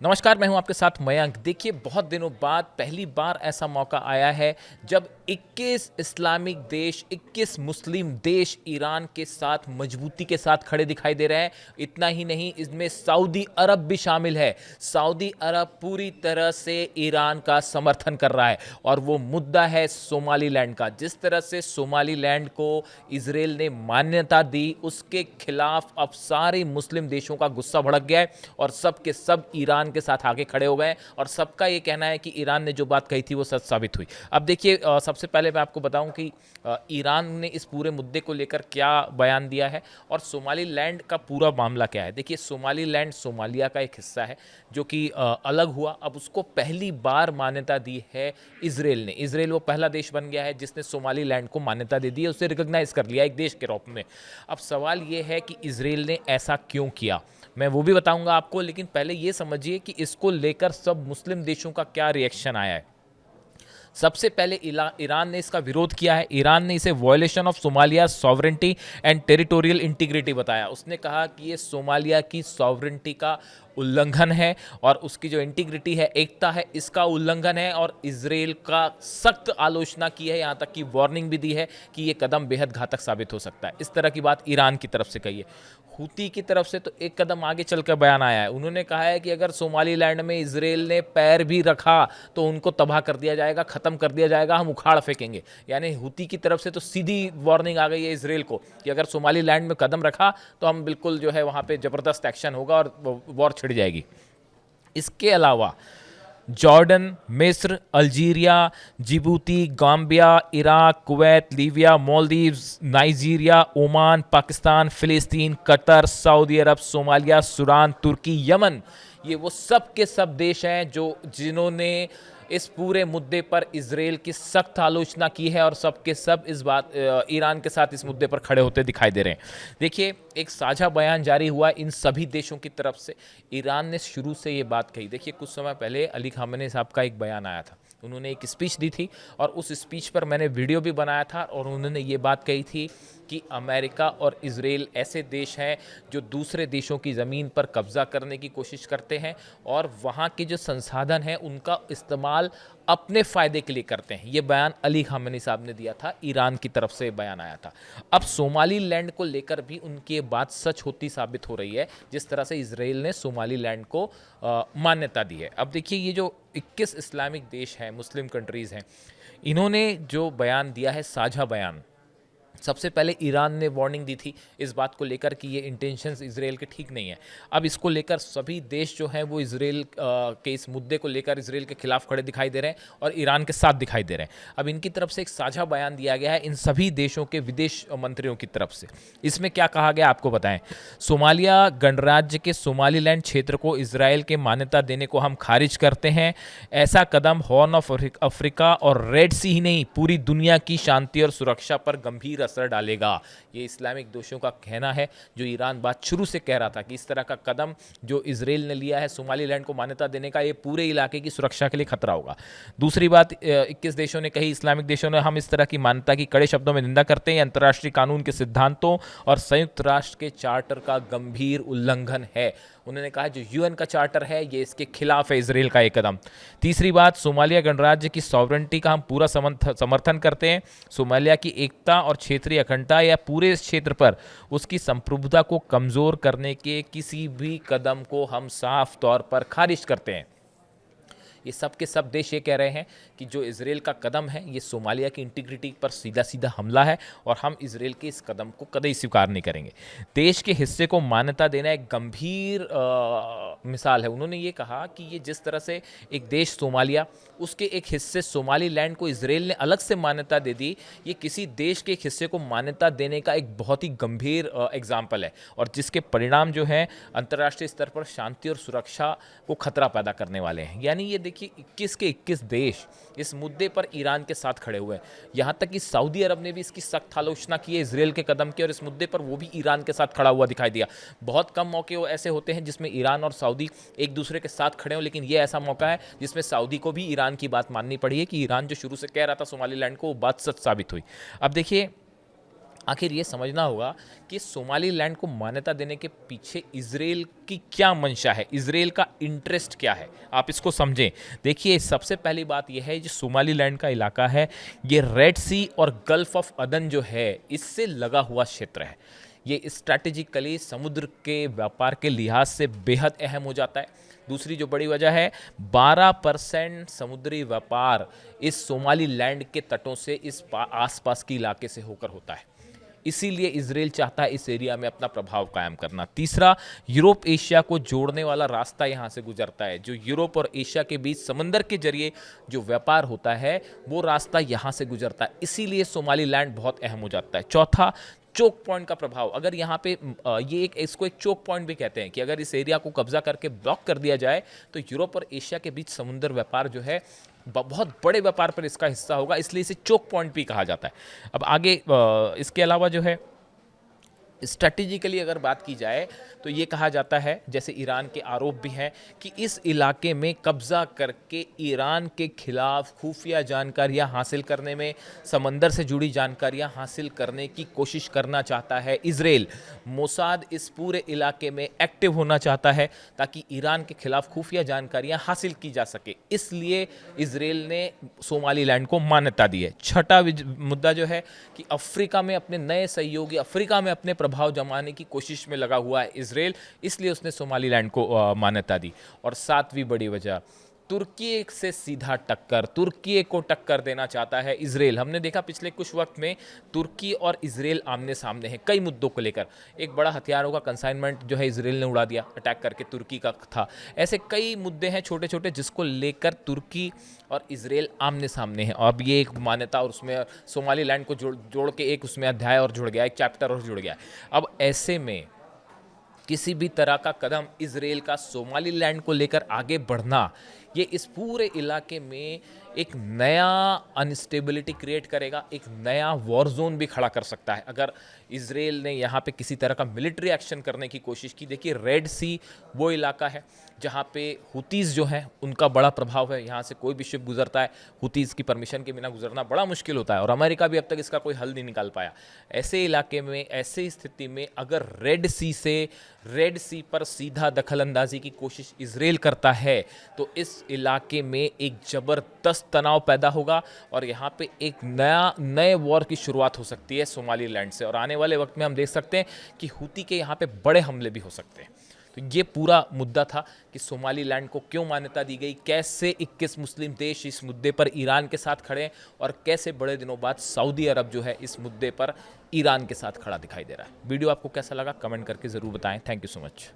नमस्कार, मैं हूं आपके साथ मयंक। देखिए, बहुत दिनों बाद पहली बार ऐसा मौका आया है जब 21 इस्लामिक देश, 21 मुस्लिम देश ईरान के साथ मजबूती के साथ खड़े दिखाई दे रहे हैं। इतना ही नहीं, इसमें सऊदी अरब भी शामिल है। सऊदी अरब पूरी तरह से ईरान का समर्थन कर रहा है और वो मुद्दा है सोमालीलैंड का। जिस तरह से सोमालीलैंड को इजराइल ने मान्यता दी, उसके खिलाफ अब सारे मुस्लिम देशों का गुस्सा भड़क गया है और सब के सब ईरान के साथ आगे खड़े हो गए और सबका ये कहना है कि ईरान ने जो बात कही थी वो सच साबित हुई। अब देखिए, सबसे पहले मैं आपको बताऊं कि ईरान ने इस पूरे मुद्दे को लेकर क्या बयान दिया है और सोमालीलैंड का पूरा मामला क्या है। देखिए, सोमालीलैंड सोमालिया का एक हिस्सा है जो कि अलग हुआ। अब उसको पहली बार मान्यता दी है इजराइल ने। इजराइल वो पहला देश बन गया है जिसने सोमालीलैंड को मान्यता दे दी है, उसे रिकॉग्नाइज कर लिया एक देश के रूप में। अब सवाल ये है कि इजराइल ने ऐसा क्यों किया, मैं वो भी बताऊंगा आपको, लेकिन पहले ये समझिए कि इसको लेकर सब मुस्लिम देशों का क्या रिएक्शन आया है। सबसे पहले ईरान ने इसका विरोध किया है। ईरान ने इसे violation of Somalia sovereignty and territorial integrity बताया। उसने कहा कि ये सोमालिया की सॉवरेंटी का उल्लंघन है और उसकी जो इंटीग्रिटी है, एकता है, इसका उल्लंघन है और इजराइल का सख्त आलोचना की है, यहाँ तक कि वार्निंग भी दी है कि ये कदम बेहद घातक साबित हो सकता है। इस तरह की बात ईरान की तरफ से कही है। हूती की तरफ से तो एक कदम आगे चलकर बयान आया है। उन्होंने कहा है कि अगर सोमालीलैंड में इजराइल ने पैर भी रखा तो उनको तबाह कर दिया जाएगा, ख़त्म कर दिया जाएगा, हम उखाड़ फेंकेंगे। यानी हूती की तरफ से तो सीधी वार्निंग आ गई है इजराइल को कि अगर सोमालीलैंड में कदम रखा तो हम बिल्कुल जो है वहाँ पे ज़बरदस्त एक्शन होगा और वॉर छिड़ जाएगी। इसके अलावा जॉर्डन, मिस्र, Algeria, Djibouti, Gambia, Iraq, Kuwait, Libya, Maldives, Nigeria, Oman, Pakistan, फिलिस्तीन, कतर, सऊदी अरब, सोमालिया, सूडान, तुर्की, यमन, ये वो सब के सब देश हैं जिन्होंने इस पूरे मुद्दे पर इजराइल की सख्त आलोचना की है और सब के सब इस बात ईरान के साथ इस मुद्दे पर खड़े होते दिखाई दे रहे हैं। देखिए, एक साझा बयान जारी हुआ इन सभी देशों की तरफ से। ईरान ने शुरू से ये बात कही। देखिए, कुछ समय पहले अली खामेनी साहब का एक बयान आया था, उन्होंने एक स्पीच दी थी और उस स्पीच पर मैंने वीडियो भी बनाया था और उन्होंने ये बात कही थी कि अमेरिका और इजराइल ऐसे देश हैं जो दूसरे देशों की ज़मीन पर कब्ज़ा करने की कोशिश करते हैं और वहाँ के जो संसाधन हैं उनका इस्तेमाल अपने फ़ायदे के लिए करते हैं। ये बयान अली खामेनी साहब ने दिया था, ईरान की तरफ से बयान आया था। अब सोमालीलैंड को लेकर भी उनकी ये बात सच होती साबित हो रही है, जिस तरह से इजराइल ने सोमालीलैंड को मान्यता दी है। अब देखिए, ये जो 21 इस्लामिक देश हैं, मुस्लिम कंट्रीज़ हैं, इन्होंने जो बयान दिया है, साझा बयान, सबसे पहले ईरान ने वार्निंग दी थी इस बात को लेकर कि ये इंटेंशंस इजराइल के ठीक नहीं है। अब इसको लेकर सभी देश जो हैं वो इजराइल के इस मुद्दे को लेकर इजराइल के खिलाफ खड़े दिखाई दे रहे हैं और ईरान के साथ दिखाई दे रहे हैं। अब इनकी तरफ से एक साझा बयान दिया गया है इन सभी देशों के विदेश मंत्रियों की तरफ से। इसमें क्या कहा गया आपको बताएं। सोमालिया गणराज्य के सोमालीलैंड क्षेत्र को इजराइल के मान्यता देने को हम खारिज करते हैं। ऐसा कदम हॉर्न ऑफ अफ्रीका और रेड सी ही नहीं, पूरी दुनिया की शांति और सुरक्षा पर गंभीर असर डालेगा। ये इस्लामिक देशों का कहना है, जो ईरान बात शुरू से कह रहा था कि इस तरह का कदम जो इजराइल ने लिया है सोमालीलैंड को मान्यता देने का, ये पूरे इलाके की सुरक्षा के लिए खतरा होगा। दूसरी बात 21 देशों ने कही, इस्लामिक देशों ने, हम इस तरह की मान्यता की कड़े शब्दों में निंदा करते हैं। अंतर्राष्ट्रीय कानून के सिद्धांतों और संयुक्त राष्ट्र के चार्टर का गंभीर उल्लंघन है। उन्होंने कहा जो यूएन का चार्टर है ये इसके खिलाफ है इजराइल का एक कदम। तीसरी बात, सोमालिया गणराज्य की सॉवरेंटी का हम पूरा समर्थन करते हैं। सोमालिया की एकता और क्षेत्रीय अखंडता या पूरे इस क्षेत्र पर उसकी संप्रभुता को कमजोर करने के किसी भी कदम को हम साफ तौर पर खारिज करते हैं। ये सब के सब देश ये कह रहे हैं कि जो इजराइल का कदम है ये सोमालिया की इंटीग्रिटी पर सीधा सीधा हमला है और हम इजराइल के इस कदम को कतई स्वीकार नहीं करेंगे। देश के हिस्से को मान्यता देना एक गंभीर मिसाल है। उन्होंने ये कहा कि ये जिस तरह से एक देश सोमालिया, उसके एक हिस्से सोमालीलैंड को इजराइल ने अलग से मान्यता दे दी, ये किसी देश के एक हिस्से को मान्यता देने का एक बहुत ही गंभीर एग्जाम्पल है और जिसके परिणाम जो है अंतर्राष्ट्रीय स्तर पर शांति और सुरक्षा को खतरा पैदा करने वाले हैं। यानी ये देखिए, 21 के 21 देश इस मुद्दे पर ईरान के साथ खड़े हुए हैं। यहाँ तक कि सऊदी अरब ने भी इसकी सख्त आलोचना की है इजराइल के कदम की और इस मुद्दे पर वो भी ईरान के साथ खड़ा हुआ दिखाई दिया। बहुत कम मौके ऐसे होते हैं जिसमें ईरान और सऊदी एक दूसरे के साथ खड़े हों, लेकिन ये ऐसा मौका है जिसमें सऊदी को भी ईरान की बात माननी पड़ी है कि ईरान जो शुरू से कह रहा था सोमालीलैंड को, वो बात सच साबित हुई। अब देखिए, आखिर ये समझना होगा कि सोमालीलैंड को मान्यता देने के पीछे इजराइल की क्या मंशा है, इजराइल का इंटरेस्ट क्या है, आप इसको समझें। देखिए, सबसे पहली बात यह है, जो सोमालीलैंड का इलाका है, ये रेड सी और गल्फ ऑफ अदन जो है, इससे लगा हुआ क्षेत्र है। ये स्ट्रैटेजिकली समुद्र के व्यापार के लिहाज से बेहद अहम हो जाता है। दूसरी जो बड़ी वजह है, 12% समुद्री व्यापार इस सोमालीलैंड के तटों से इस आसपास के इलाके से होकर होता है। इसीलिए इजराइल चाहता है इस एरिया में अपना प्रभाव कायम करना। तीसरा, यूरोप एशिया को जोड़ने वाला रास्ता यहाँ से गुजरता है। जो यूरोप और एशिया के बीच समंदर के जरिए जो व्यापार होता है, वो रास्ता यहाँ से गुजरता है, इसीलिए सोमालीलैंड बहुत अहम हो जाता है। चौथा, चोक पॉइंट का प्रभाव। अगर यहाँ पे ये इसको एक चोक पॉइंट भी कहते हैं कि अगर इस एरिया को कब्जा करके ब्लॉक कर दिया जाए तो यूरोप और एशिया के बीच समुद्र व्यापार जो है बहुत बड़े व्यापार पर इसका हिस्सा होगा, इसलिए इसे चोक पॉइंट भी कहा जाता है। अब आगे इसके अलावा जो है स्ट्रैटेजिकली अगर बात की जाए तो ये कहा जाता है, जैसे ईरान के आरोप भी हैं, कि इस इलाके में कब्जा करके ईरान के खिलाफ खुफिया जानकारियां हासिल करने में, समंदर से जुड़ी जानकारियां हासिल करने की कोशिश करना चाहता है इजराइल। मोसाद इस पूरे इलाके में एक्टिव होना चाहता है ताकि ईरान के खिलाफ खुफिया जानकारियां हासिल की जा सके, इसलिए इजराइल ने सोमालीलैंड को मान्यता दी है। छठा मुद्दा जो है कि अफ्रीका में अपने नए सहयोगी, अफ्रीका में अपने प्रभाव जमाने की कोशिश में लगा हुआ है इजराइल, इसलिए उसने सोमालीलैंड को मान्यता दी। और सातवीं बड़ी वजह, तुर्की से सीधा टक्कर, तुर्की को टक्कर देना चाहता है इजराइल। हमने देखा पिछले कुछ वक्त में तुर्की और इजराइल आमने सामने हैं कई मुद्दों को लेकर। एक बड़ा हथियारों का कंसाइनमेंट जो है इजराइल ने उड़ा दिया, अटैक करके तुर्की का था। ऐसे कई मुद्दे हैं छोटे छोटे जिसको लेकर तुर्की और इजराइल आमने सामने हैं। अब ये एक मान्यता और उसमें सोमालीलैंड को जोड़ के एक उसमें अध्याय और जुड़ गया, एक चैप्टर और जुड़ गया। अब ऐसे में किसी भी तरह का कदम इजराइल का सोमालीलैंड को लेकर आगे बढ़ना, ये इस पूरे इलाके में एक नया अनस्टेबिलिटी क्रिएट करेगा, एक नया वॉर जोन भी खड़ा कर सकता है अगर इजराइल ने यहाँ पे किसी तरह का मिलिट्री एक्शन करने की कोशिश की। देखिए, रेड सी वो इलाका है जहाँ पे हुतीज़ जो हैं उनका बड़ा प्रभाव है, यहाँ से कोई भी शिप गुजरता है, हुतीज़ की परमिशन के बिना गुजरना बड़ा मुश्किल होता है और अमेरिका भी अब तक इसका कोई हल नहीं निकाल पाया। ऐसे इलाके में, ऐसे स्थिति में अगर रेड सी पर सीधा दखल अंदाजी की कोशिश इजराइल करता है तो इस इलाके में एक ज़बरदस्त तनाव पैदा होगा और यहाँ पे एक नए वॉर की शुरुआत हो सकती है सोमालीलैंड से। और आने वाले वक्त में हम देख सकते हैं कि हुती के यहाँ पे बड़े हमले भी हो सकते हैं। तो ये पूरा मुद्दा था कि सोमालीलैंड को क्यों मान्यता दी गई, कैसे 21 मुस्लिम देश इस मुद्दे पर ईरान के साथ खड़े हैं और कैसे बड़े दिनों बाद सऊदी अरब जो है इस मुद्दे पर ईरान के साथ खड़ा दिखाई दे रहा है। वीडियो आपको कैसा लगा कमेंट करके ज़रूर बताएं। Thank you so much.